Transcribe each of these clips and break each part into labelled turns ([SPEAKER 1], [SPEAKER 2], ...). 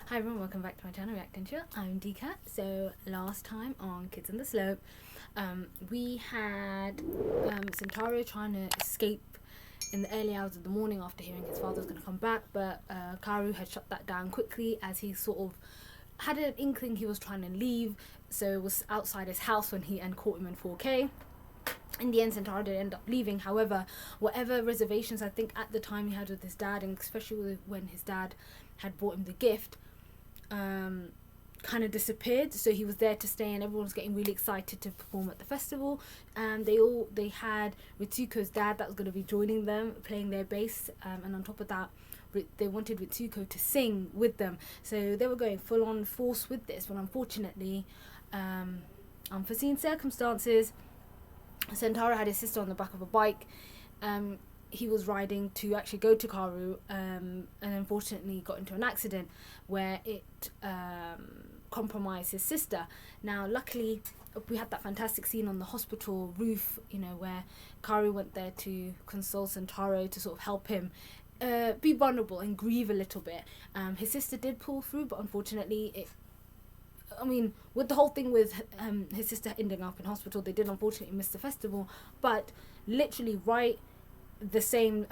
[SPEAKER 1] Hi everyone, welcome back to my channel, Reacting Chill. I'm Dika. So last time on Kids on the Slope, we had Sentaro trying to escape in the early hours of the morning after hearing his father was going to come back, but Kaoru had shut that down quickly as he sort of had an inkling he was trying to leave, so it was outside his house when he caught him in 4K. In the end, Sentaro did end up leaving. However, whatever reservations I think at the time he had with his dad, and especially when his dad had bought him the gift, kind of disappeared. So he was there to stay, and everyone was getting really excited to perform at the festival. They had Ritsuko's dad that was going to be joining them, playing their bass, and on top of that, they wanted Ritsuko to sing with them. So they were going full on force with this. But unfortunately, unforeseen circumstances, Sentaro had his sister on the back of a bike. He was riding to actually go to Kaoru, and unfortunately got into an accident where it compromised his sister. Now, luckily, we had that fantastic scene on the hospital roof, where Kaoru went there to console Sentaro to sort of help him be vulnerable and grieve a little bit. His sister did pull through, but unfortunately, with the whole thing with his sister ending up in hospital, they did unfortunately miss the festival. But literally the same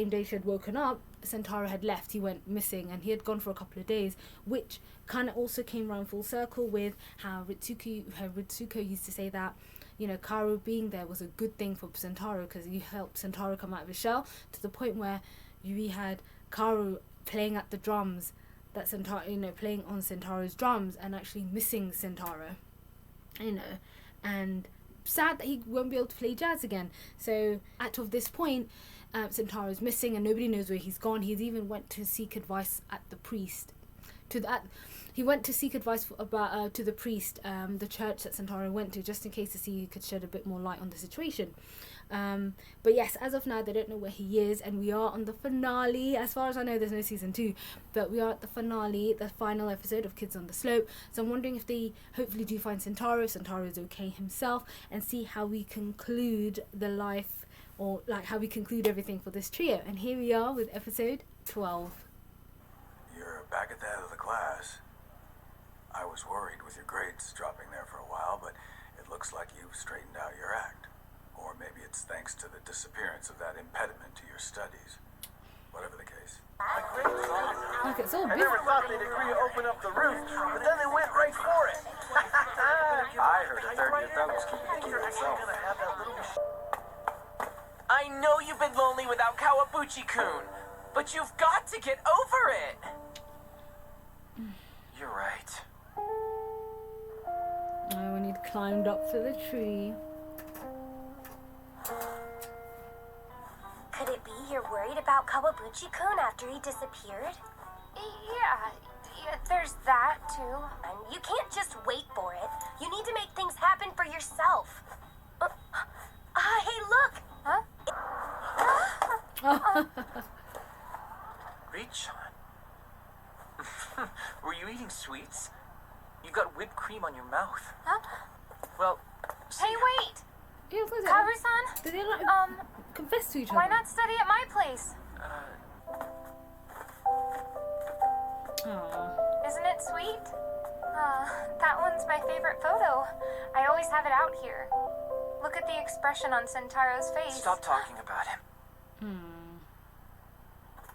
[SPEAKER 1] day she had woken up, Sentaro had left. He went missing and he had gone for a couple of days, which kind of also came around full circle with how Ritsuko used to say that Kaoru being there was a good thing for Sentaro because he helped Sentaro come out of his shell, to the point where we had Kaoru playing at the drums, that Sentaro, playing on Sentaro's drums and actually missing Sentaro, and sad that he won't be able to play jazz again. So at this point, Sentaro's missing and nobody knows where he's gone. He's even went to seek advice at the priest. He went to seek advice about to the priest, the church that Sentaro went to, just in case to see he could shed a bit more light on the situation. But yes, as of now, they don't know where he is, and we are on the finale. As far as I know, there's no season 2, but we are at the finale, the final episode of Kids on the Slope. So I'm wondering if they hopefully do find Sentaro, if Sentaro is okay himself, and see how we conclude the life, or like how we conclude everything for this trio. And here we are with episode 12.
[SPEAKER 2] You're back at the head of the class. I was worried with your grades dropping there for a while, but it looks like you've straightened out your act. Or maybe it's thanks to the disappearance of that impediment to your studies. Whatever the case.
[SPEAKER 1] Like it's all
[SPEAKER 3] I
[SPEAKER 1] busy.
[SPEAKER 3] never thought they'd agree to open up the roof, but then they went right for it.
[SPEAKER 2] I heard a third of your fellows keeping the key to yourself.
[SPEAKER 4] I know you've been lonely without Kawabuchi-kun, but you've got to get over it.
[SPEAKER 2] You're right.
[SPEAKER 1] Oh, when he'd climbed up to the tree.
[SPEAKER 5] Could it be you're worried about Kawabuchi-kun after he disappeared? Yeah, there's that too. And you can't just wait for it. You need to make things happen for yourself. Hey, look! Huh?
[SPEAKER 4] Richon. Were you eating sweets? You've got whipped cream on your mouth.
[SPEAKER 5] Huh?
[SPEAKER 4] Well,
[SPEAKER 5] Hey, wait!
[SPEAKER 1] Yeah,
[SPEAKER 5] Kaoru-san?
[SPEAKER 1] did they confess to each other?
[SPEAKER 5] Why not study at my place?
[SPEAKER 1] Aww.
[SPEAKER 5] Isn't it sweet? That one's my favorite photo. I always have it out here. Look at the expression on Sentaro's face.
[SPEAKER 4] Stop talking about him.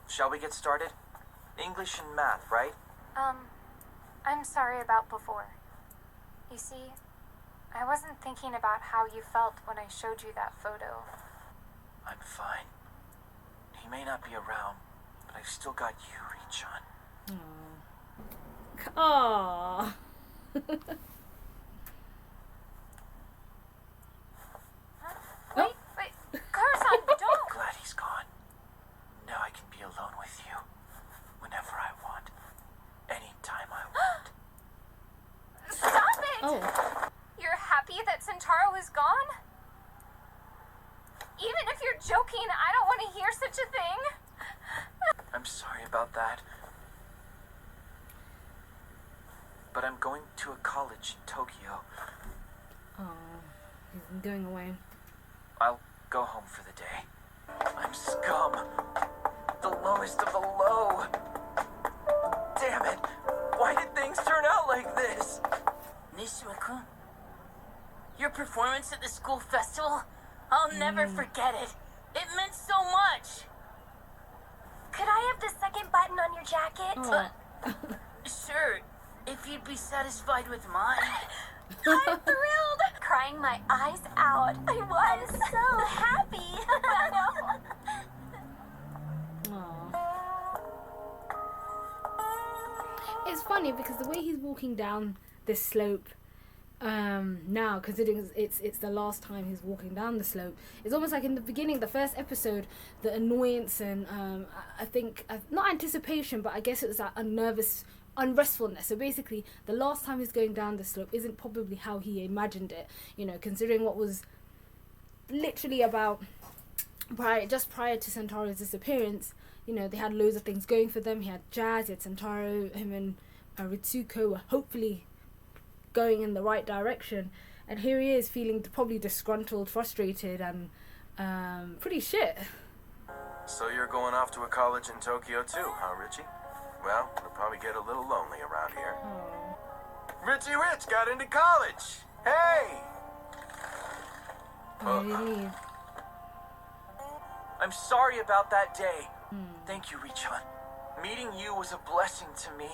[SPEAKER 4] Shall we get started? English and math, right?
[SPEAKER 5] I'm sorry about before. You see, I wasn't thinking about how you felt when I showed you that photo.
[SPEAKER 4] I'm fine. He may not be around, but I've still got you, Richon.
[SPEAKER 1] Aww.
[SPEAKER 5] Wait, Kaoru-san, don't!
[SPEAKER 4] Glad he's gone. Now I can be alone with you. Whenever I want. Anytime I want.
[SPEAKER 5] Stop it!
[SPEAKER 1] Oh.
[SPEAKER 5] You're happy that Sentaro is gone? Even if you're joking, I don't want to hear such a thing.
[SPEAKER 4] I'm sorry about that. But I'm going to a college in Tokyo.
[SPEAKER 1] Oh, he's going away.
[SPEAKER 4] I'll go home for the day. I'm scum. The lowest of the low. Damn it. Shima-kun, your performance at the school festival, I'll never forget it. It meant so much.
[SPEAKER 5] Could I have the second button on your jacket?
[SPEAKER 4] Sure, if you'd be satisfied with mine.
[SPEAKER 5] I'm thrilled! Crying my eyes out. I was so happy.
[SPEAKER 1] It's funny because the way he's walking down this slope now, considering it's the last time he's walking down the slope, it's almost like in the beginning, the first episode, the annoyance and I think not anticipation, but I guess it was that unrestfulness. So basically, the last time he's going down the slope isn't probably how he imagined it. You know, considering what was literally about just prior to Sentaro's disappearance. You know, they had loads of things going for them. He had Jazz, he had Sentaro, him and Ritsuko were hopefully going in the right direction. And here he is feeling probably disgruntled, frustrated, and pretty shit.
[SPEAKER 3] So you're going off to a college in Tokyo too, huh, Richie? Well, you'll probably get a little lonely around here. Richie Rich got into college! Hey!
[SPEAKER 1] Oh, really?
[SPEAKER 4] I'm sorry about that day. Thank you, Richon. Meeting you was a blessing to me.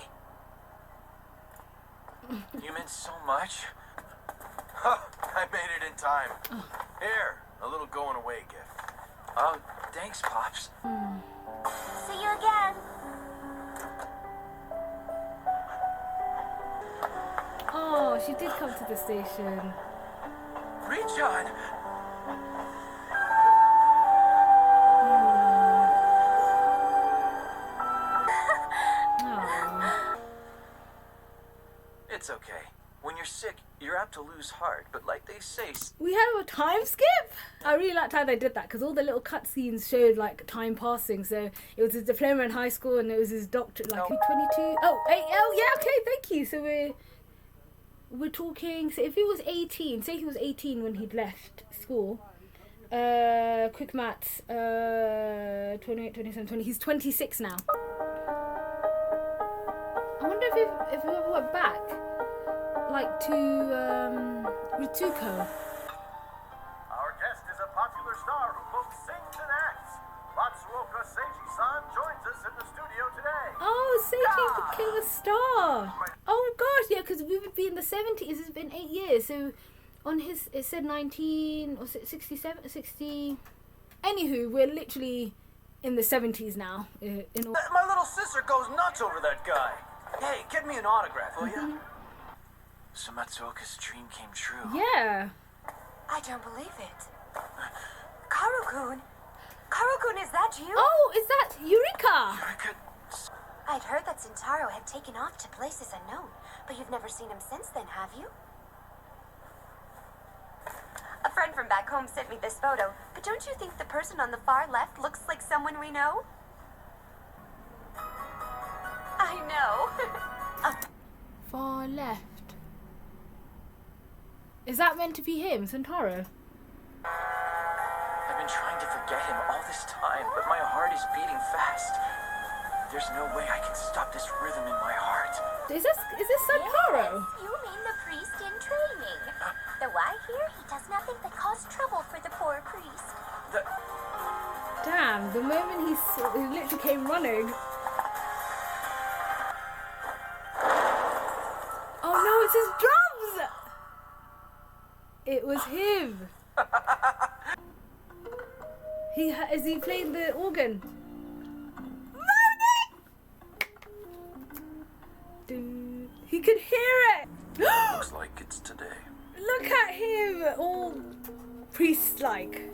[SPEAKER 4] You meant so much.
[SPEAKER 3] I made it in time. Here, a little going away gift.
[SPEAKER 4] Oh, thanks, Pops.
[SPEAKER 5] See you again.
[SPEAKER 1] Oh, she did come to the station.
[SPEAKER 4] Richon! It's okay. When you're sick, you're apt to lose heart. But like they say...
[SPEAKER 1] We had a time skip? I really liked how they did that because all the little cutscenes showed like time passing. So it was his diploma in high school and it was his doctorate, like 22. Oh, yeah, okay, thank you. So we're talking, so if he was 18, say he was 18 when he'd left school. Quick maths, 28, 27, 20. He's 26 now. I wonder if we ever went back. Like to Ritsuko.
[SPEAKER 3] Our guest is a popular star who both sings and acts. Matsuoka Seiji-san joins us in the studio today.
[SPEAKER 1] Oh, Seiji became a star. Oh gosh, yeah, because we would be in the 70s. It's been 8 years. So on his, it said 19 or 67, 60. Anywho, we're literally in the 70s now.
[SPEAKER 4] My little sister goes nuts over that guy. Hey, get me an autograph, will you? So Matsuoka's dream came true.
[SPEAKER 1] Yeah.
[SPEAKER 5] I don't believe it. Kaoru-kun! Kaoru-kun, is that you?
[SPEAKER 1] Oh, is that Eureka?
[SPEAKER 5] I'd heard that Sentaro had taken off to places unknown, but you've never seen him since then, have you? A friend from back home sent me this photo, but don't you think the person on the far left looks like someone we know? I know.
[SPEAKER 1] Far left. Is that meant to be him, Sentaro?
[SPEAKER 4] I've been trying to forget him all this time, but my heart is beating fast. There's no way I can stop this rhythm in my heart.
[SPEAKER 1] Is this Sentaro?
[SPEAKER 5] Yes, you mean the priest in training. Though I hear he does nothing but cause trouble for the poor priest.
[SPEAKER 1] Damn, the moment he literally came running. Oh no, it's his drums! It was him. Is he playing the organ? Dude, he could hear it.
[SPEAKER 3] Looks like it's today.
[SPEAKER 1] Look at him, all priest-like. It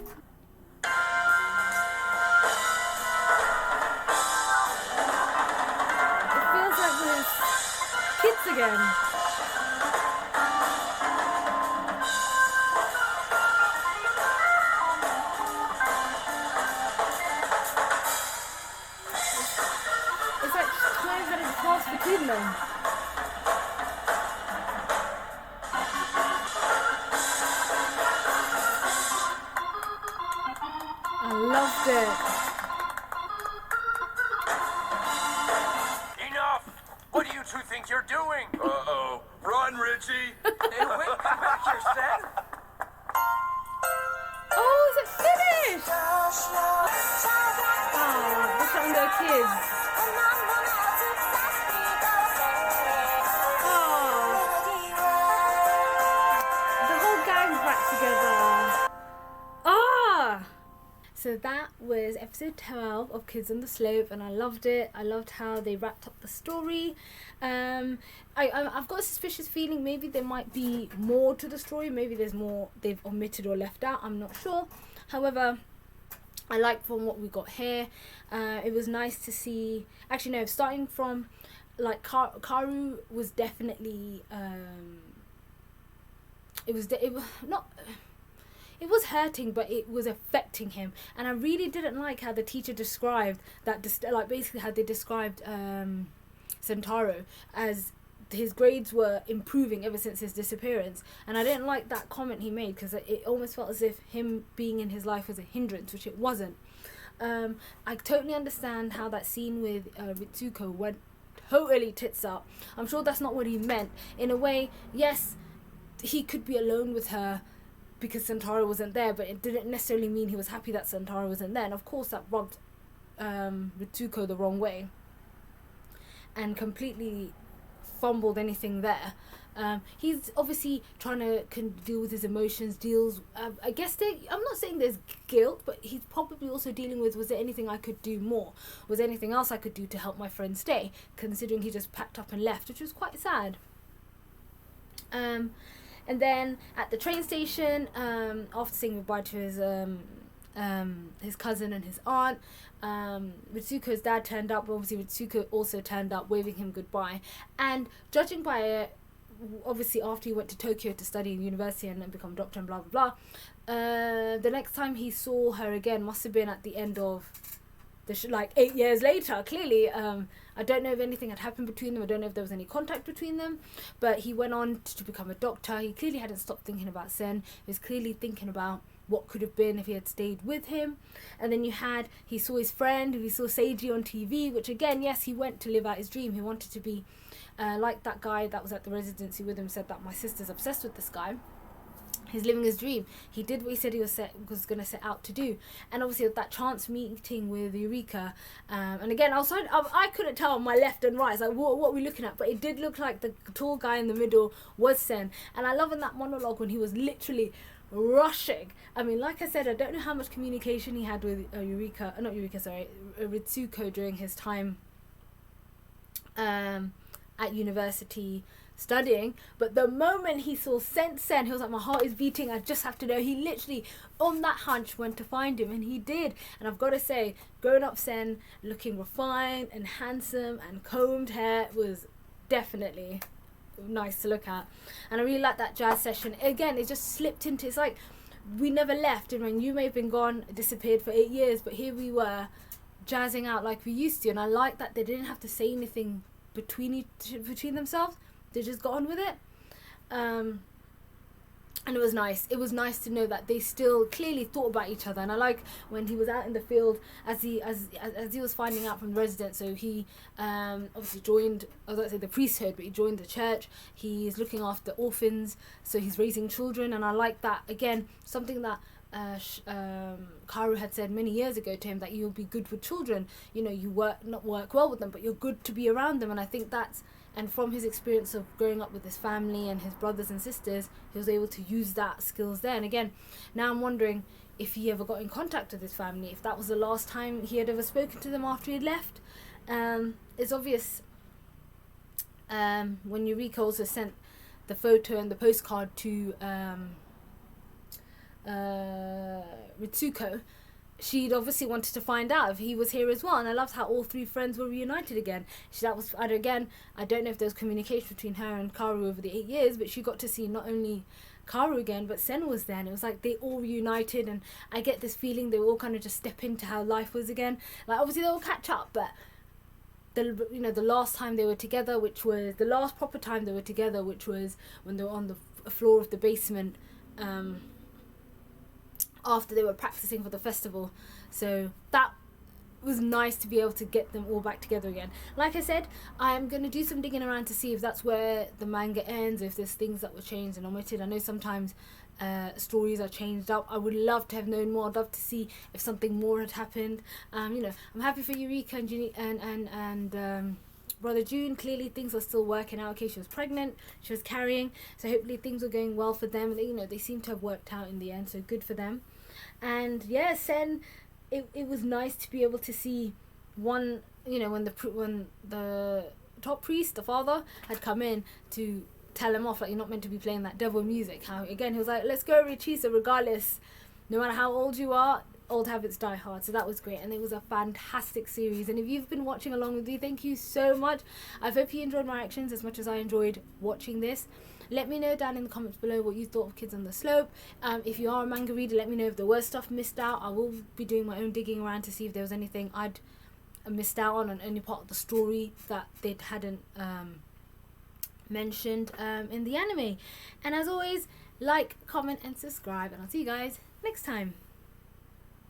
[SPEAKER 1] feels like we're kids again. It's like time hadn't passed between them. I loved it.
[SPEAKER 3] Enough! What do you two think you're you're doing. Uh-oh. Run, Richie.
[SPEAKER 4] Hey, wait, come back here, Sen.
[SPEAKER 1] Oh, is it finished? Oh, look at their kids. Oh, the whole gang's back together. Ah! So that was episode 12 of Kids on the Slope, and I loved it. I loved how they wrapped up the story. I've got a suspicious feeling maybe there might be more to the story. Maybe there's more they've omitted or left out. I'm not sure. However, I like from what we got here. It was nice to see. Actually, no. Starting from like Kaoru was definitely. It was not. It was hurting, but it was affecting him, and I really didn't like how the teacher described that. Like basically how they described Sentaro as his grades were improving ever since his disappearance, and I didn't like that comment he made because it almost felt as if him being in his life was a hindrance, which it wasn't. I totally understand how that scene with Ritsuko went totally tits up. I'm sure that's not what he meant. In a way, yes, he could be alone with her because Sentaro wasn't there, but it didn't necessarily mean he was happy that Sentaro wasn't there. And of course that rubbed Ritsuko the wrong way and completely fumbled anything there. He's obviously trying to deal with his emotions, I guess I'm not saying there's guilt, but he's probably also dealing with, was there anything I could do more? Was there anything else I could do to help my friend stay? Considering he just packed up and left, which was quite sad. And then at the train station, after saying goodbye to his cousin and his aunt, Ritsuko's dad turned up. Obviously, Ritsuko also turned up, waving him goodbye. And judging by it, obviously after he went to Tokyo to study in university and then become a doctor and blah blah blah, the next time he saw her again must have been at the end of like 8 years later. Clearly, I don't know if anything had happened between them. I don't know if there was any contact between them, but he went on to become a doctor. He clearly hadn't stopped thinking about Sen. He was clearly thinking about what could have been if he had stayed with him. And then he saw his friend, he saw Seiji on TV, which again, yes, he went to live out his dream. He wanted to be like that guy that was at the residency with him, said that my sister's obsessed with this guy. He's living his dream. He did what he said he was going to set out to do. And obviously that chance meeting with Eureka, and again I couldn't tell on my left and right. It's like what are we looking at? But it did look like the tall guy in the middle was Sen. And I love in that monologue when he was literally rushing. I mean, like I said, I don't know how much communication he had with Ritsuko during his time at university studying, but the moment he saw Sen, he was like, my heart is beating, I just have to know. He literally on that hunch went to find him, and he did. And I've got to say, grown up Sen looking refined and handsome and combed hair was definitely nice to look at. And I really like that jazz session. Again, it just slipped into, it's like we never left. I mean, you may have been gone, disappeared for 8 years, but here we were jazzing out like we used to. And I like that they didn't have to say anything between themselves. They just got on with it, and it was nice. It was nice to know that they still clearly thought about each other. And I like when he was out in the field as he was finding out from the residents. So he obviously joined, I was going to say the priesthood, but he joined the church. He's looking after orphans, so he's raising children. And I like that, again, something that Kaoru had said many years ago to him, that you'll be good with children. You know, you not work well with them, but you're good to be around them. And I think that's, and from his experience of growing up with his family and his brothers and sisters, he was able to use that skills there. And again, now I'm wondering if he ever got in contact with his family, if that was the last time he had ever spoken to them after he had left. It's obvious when Eureka also sent the photo and the postcard to Ritsuko, she'd obviously wanted to find out if he was here as well. And I loved how all three friends were reunited again. I don't know if there was communication between her and Kaoru over the 8 years, but she got to see not only Kaoru again, but Sen was there, and it was like they all reunited. And I get this feeling they all kind of just step into how life was again. Like obviously they all catch up, but the last time they were together, which was the last proper time they were together, which was when they were on the floor of the basement, after they were practicing for the festival. So that was nice to be able to get them all back together again. Like I said, I'm going to do some digging around to see if that's where the manga ends, if there's things that were changed and omitted. I know sometimes stories are changed up. I would love to have known more. I'd love to see if something more had happened. You know, I'm happy for Eureka and Brother June. Clearly things are still working out. Okay, she was pregnant, she was carrying, so hopefully things are going well for them. They, you know, they seem to have worked out in the end, so good for them. And yeah, Sen, it was nice to be able to see one, you know, when the top priest, the father, had come in to tell him off, like, you're not meant to be playing that devil music. How again he was like, let's go Richie, so regardless, no matter how old you are, old habits die hard. So that was great, and it was a fantastic series. And if you've been watching along with me, thank you so much. I hope you enjoyed my reactions as much as I enjoyed watching this. Let me know down in the comments below what you thought of Kids on the Slope. If you are a manga reader, let me know if there was stuff missed out. I will be doing my own digging around to see if there was anything I'd missed out on any part of the story that they hadn't mentioned in the anime. And as always, like, comment and subscribe, and I'll see you guys next time.